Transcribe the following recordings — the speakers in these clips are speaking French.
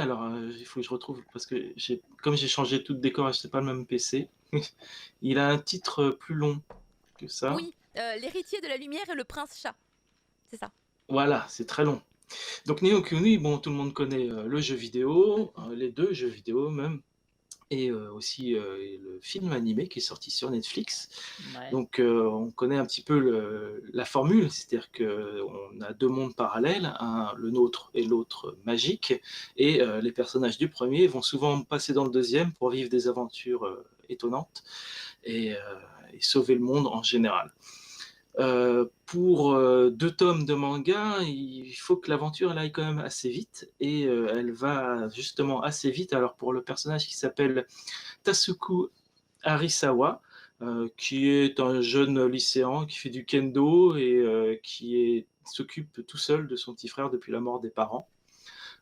alors, il faut que je retrouve parce que comme j'ai changé tout de décor, c'est pas le même PC. Il a un titre, plus long que ça. Oui, L'héritier de la lumière et le prince chat, c'est ça. Voilà, c'est très long. Donc Ni no Kuni, bon, tout le monde connaît, le jeu vidéo, Mmh. les 2 jeux vidéo même et aussi, le film animé qui est sorti sur Netflix. Ouais. Donc, on connaît un petit peu la formule, c'est-à-dire qu'on a 2 mondes parallèles, un le nôtre et l'autre magique et les personnages du premier vont souvent passer dans le deuxième pour vivre des aventures, étonnantes et heu et sauver le monde en général. Pour 2 tomes de manga, il faut que l'aventure elle aille quand même assez vite et elle va justement assez vite. Alors pour le personnage qui s'appelle Tasuku Arisawa, qui est un jeune lycéen qui fait du kendo et s'occupe tout seul de son petit frère depuis la mort des parents.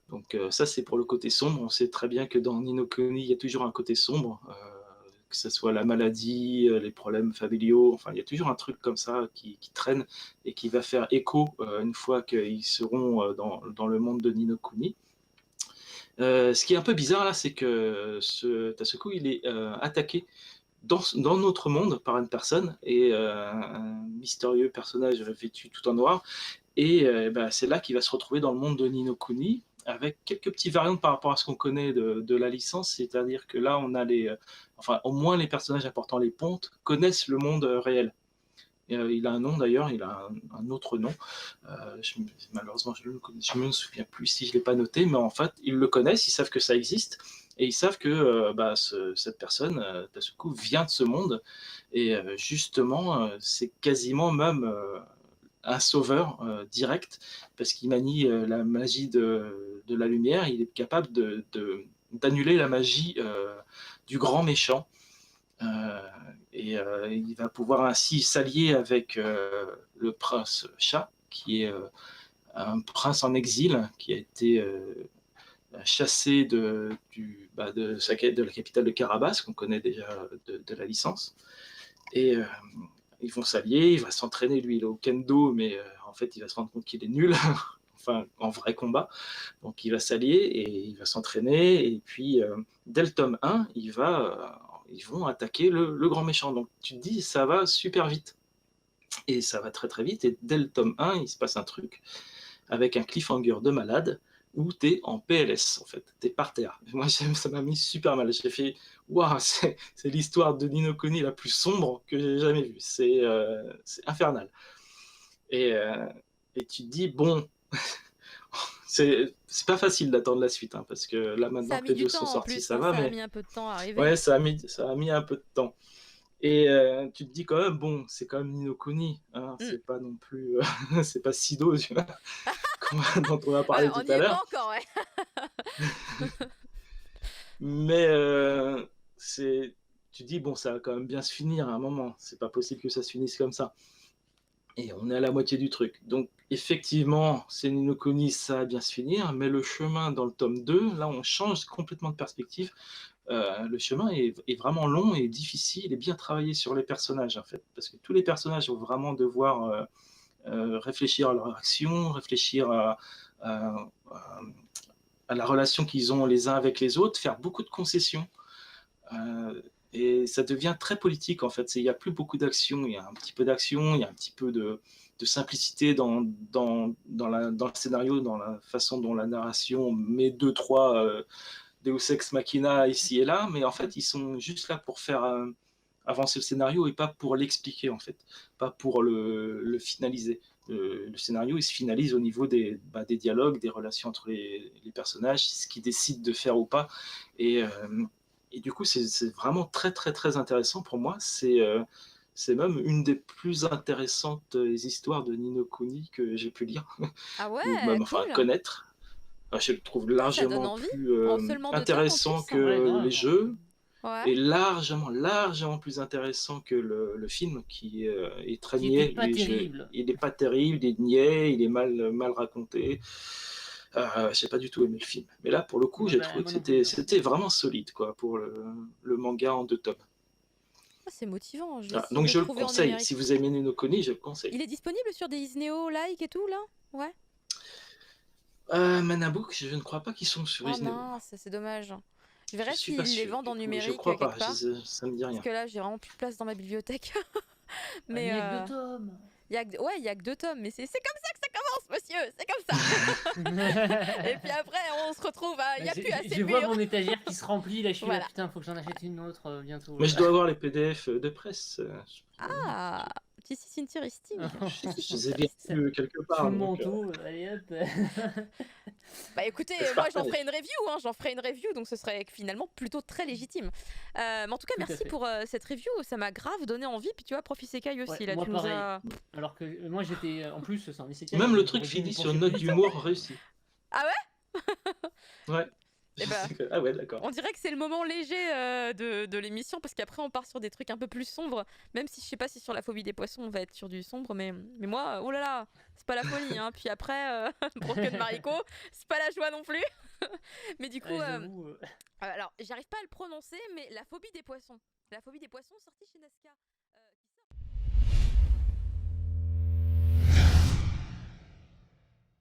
Donc ça, c'est pour le côté sombre. On sait très bien que dans Ni no Kuni, il y a toujours un côté sombre, que ce soit la maladie, les problèmes familiaux, enfin, il y a toujours un truc comme ça qui traîne et qui va faire écho, une fois qu'ils seront, dans le monde de Ni no Kuni. Ce qui est un peu bizarre là, c'est que ce Tasuku, il est, attaqué dans notre monde par une personne et un mystérieux personnage vêtu tout en noir et bah, c'est là qu'il va se retrouver dans le monde de Ni no Kuni avec quelques petits variantes par rapport à ce qu'on connaît de la licence. C'est-à-dire que là, on a enfin, au moins les personnages apportant les pontes connaissent le monde, réel. Et il a un nom d'ailleurs, il a un autre nom. Malheureusement, je me souviens plus si je l'ai pas noté, mais en fait, ils le connaissent, ils savent que ça existe et ils savent que bah, cette personne, Tasuku, vient de ce monde et justement, c'est quasiment même un sauveur direct parce qu'il manie la magie de la lumière. Il est capable d'annuler la magie du grand méchant euh, et il va pouvoir ainsi s'allier avec le prince Chat, qui est un prince en exil, qui a été chassé de la capitale de Carabas, qu'on connaît déjà de la licence. Et ils vont s'allier, il va s'entraîner, lui il est au kendo, mais en fait il va se rendre compte qu'il est nul, enfin en vrai combat. Donc il va s'allier et il va s'entraîner, et puis dès le tome 1, ils vont attaquer le grand méchant. Donc tu te dis, ça va super vite. Et ça va très très vite, et dès le tome 1, il se passe un truc avec un cliffhanger de malade où tu es en PLS en fait, tu es par terre. Moi ça m'a mis super mal, j'ai fait waouh, c'est l'histoire de Nino Kuni la plus sombre que j'ai jamais vue, c'est infernal. Et, et tu te dis bon, c'est pas facile d'attendre la suite, hein, parce que là Ça maintenant a que mis les du deux sont temps en sortis, plus, ça hein, va, ça a mais mis un peu de temps à arriver. ouais, ça a mis un peu de temps. Et tu te dis quand même, bon, c'est quand même Nino Kuni, hein, Mmh. c'est pas non plus, c'est pas Sido, tu vois, dont on a Ouais, parlé on tout n'y à est l'heure. pas encore, ouais. Mais tu te dis, bon, ça va quand même bien se finir à un moment. C'est pas possible que ça se finisse comme ça. Et on est à la moitié du truc. Donc, effectivement, c'est Ni no Kuni, ça va bien se finir, mais le chemin dans le tome 2, là, on change complètement de perspective. Le chemin est vraiment long et difficile et bien travaillé sur les personnages, en fait. Parce que tous les personnages vont vraiment devoir réfléchir à leur action, réfléchir à- à la relation qu'ils ont les uns avec les autres, faire beaucoup de concessions. Euh, et ça devient très politique en fait. Il n'y a plus beaucoup d'action, il y a un petit peu d'action, il y a un petit peu de simplicité dans le scénario, dans la façon dont la narration met deux, trois Deus Ex Machina ici et là, mais en fait ils sont juste là pour faire avancer le scénario et pas pour l'expliquer en fait, pas pour le finaliser. Le scénario il se finalise au niveau des dialogues, des relations entre les personnages, ce qu'ils décident de faire ou pas. Et, et du coup, c'est vraiment très, très, très intéressant pour moi. C'est même une des plus intéressantes histoires de Nino Kuni que j'ai pu lire, Ah ou ouais, même enfin cool. connaître. Je le trouve Ah, ça donne largement envie. plus En seulement 2 tomes en intéressant plus. Ouais, que les grave. jeux, Ouais. et largement, largement plus intéressant que le film, qui est très Qui était niais. pas terrible. Il n'est pas terrible, il est niais, il est mal raconté. J'ai pas du tout aimé le film. Mais là, pour le coup, Ouais, j'ai bah, trouvé que moi non plus, hein. c'était vraiment solide, quoi, pour le manga en 2 tomes. Ah, c'est motivant, je vais Ah, essayer donc de le je le trouver en conseille. Si numérique. vous aimez Nino Kuni, je le conseille. Il est disponible sur des Isneo Like et tout là? Ouais. Manabook, je ne crois pas qu'ils sont sur Oh Isneo. mince, c'est dommage. Je Je verrai suis pas s'ils les sûr vendent du en coup, je numérique crois quelque pas, part. ça me dit Parce rien. que là, j'ai vraiment plus de place dans ma bibliothèque. Ah, mais Mais il y a que 2 tomes. ouais, il y a que 2 tomes, mais c'est comme ça que ça commence, monsieur, c'est comme ça. Et puis après, on se retrouve il y a plus assez Je de vois murs. mon étagère qui se remplit, là je suis là, Voilà. putain, faut que j'en achète une autre bientôt. Mais je dois avoir les PDF de presse. Ah, this is interesting. Je les ai bien Ça- vus quelque Sous part. le Donc, manteau, allez hop. Bah écoutez, je moi j'en partage. ferai une review, j'en ferai une review, donc ce serait finalement plutôt très légitime. Mais en tout cas, Tout à merci fait. pour cette review, ça m'a grave donné envie. Puis tu vois, Prof Isekai aussi, Ouais, là moi tu nous pareil. as. Alors que moi j'étais en plus c'est un isekai, Même donc le truc j'aurais dû m'y finit sur pencher une plus note vite. d'humour réussie. Ah ouais? Ouais. Eh ben, Ah ouais, d'accord. on dirait que c'est le moment léger de l'émission, parce qu'après on part sur des trucs un peu plus sombres, même si je sais pas si sur la phobie des poissons on va être sur du sombre, mais moi, oh là là, c'est pas la folie, hein. Puis après, Broken Mariko, c'est pas la joie non plus. Mais du coup, Ouais, j'avoue. alors j'arrive pas à le prononcer, mais la phobie des poissons. La phobie des poissons sortie chez Nazca.